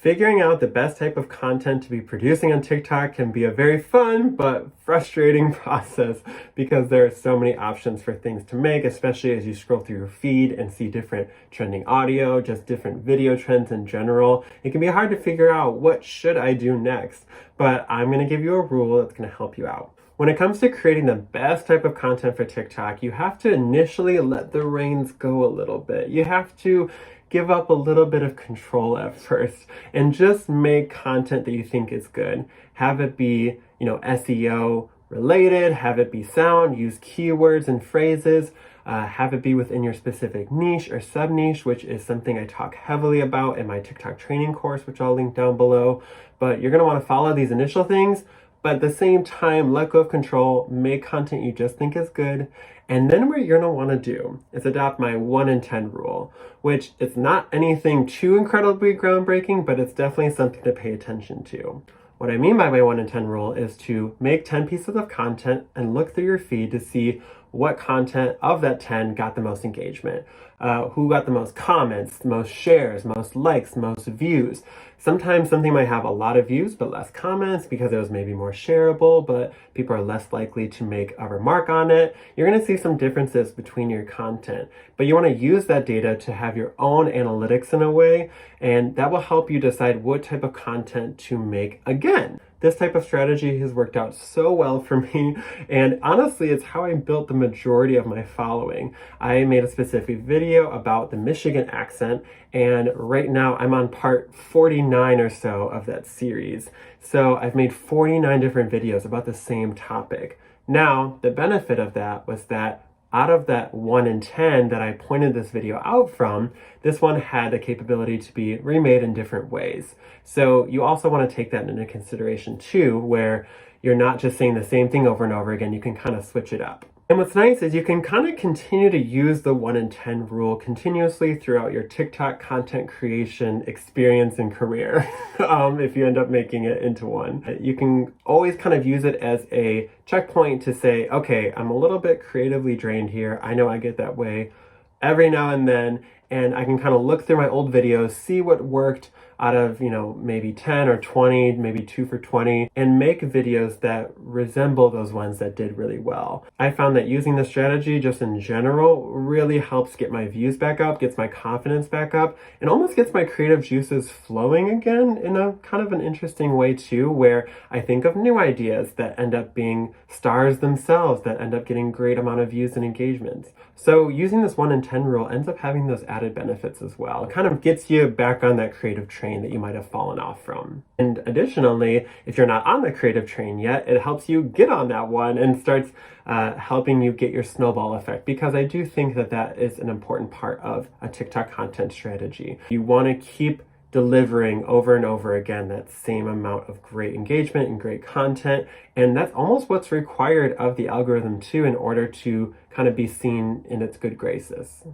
Figuring out the best type of content to be producing on TikTok can be a very fun but frustrating process because there are so many options for things to make, especially as you scroll through your feed and see different trending audio, just different video trends in general. It can be hard to figure out what should I do next, but I'm going to give you a rule that's going to help you out. When it comes to creating the best type of content for TikTok, you have to initially let the reins go a little bit. You have to give up a little bit of control at first and just make content that you think is good. Have it be, SEO related, have it be sound, use keywords and phrases, have it be within your specific niche or sub niche, which is something I talk heavily about in my TikTok training course, which I'll link down below. But you're going to want to follow these initial things, but at the same time, let go of control, make content you just think is good. And then what you're gonna wanna do is adopt my 1 in 10 rule, which is not anything too incredibly groundbreaking, but it's definitely something to pay attention to. What I mean by my 1 in 10 rule is to make 10 pieces of content and look through your feed to see what content of that 10 got the most engagement, who got the most comments, the most shares, most likes, most views. Sometimes something might have a lot of views but less comments because it was maybe more shareable, but people are less likely to make a remark on it. You're going to see some differences between your content, but you want to use that data to have your own analytics in a way, and that will help you decide what type of content to make again. This type of strategy has worked out so well for me, and honestly, it's how I built the majority of my following. I made a specific video about the Michigan accent, and right now I'm on part 49 or so of that series. So I've made 49 different videos about the same topic. Now, the benefit of that was that out of that 1 in 10 that I pointed this video out from, this one had the capability to be remade in different ways. So you also want to take that into consideration too, where you're not just saying the same thing over and over again. You can kind of switch it up. And what's nice is you can kind of continue to use the 1 in 10 rule continuously throughout your TikTok content creation experience and career. If you end up making it into one, you can always kind of use it as a checkpoint to say, okay, I'm a little bit creatively drained here. I know I get that way every now and then, and I can kind of look through my old videos, see what worked out of, maybe 10 or 20, maybe 2 for 20, and make videos that resemble those ones that did really well. I found that using this strategy just in general really helps get my views back up, gets my confidence back up, and almost gets my creative juices flowing again in a kind of an interesting way too, where I think of new ideas that end up being stars themselves, that end up getting great amount of views and engagements. So using this 1 in 10 rule ends up having those added benefits as well. It kind of gets you back on that creative train that you might have fallen off from. And additionally, if you're not on the creative train yet, it helps you get on that one and starts helping you get your snowball effect, because I do think that that is an important part of a TikTok content strategy. You want to keep delivering over and over again that same amount of great engagement and great content, and that's almost what's required of the algorithm too in order to kind of be seen in its good graces.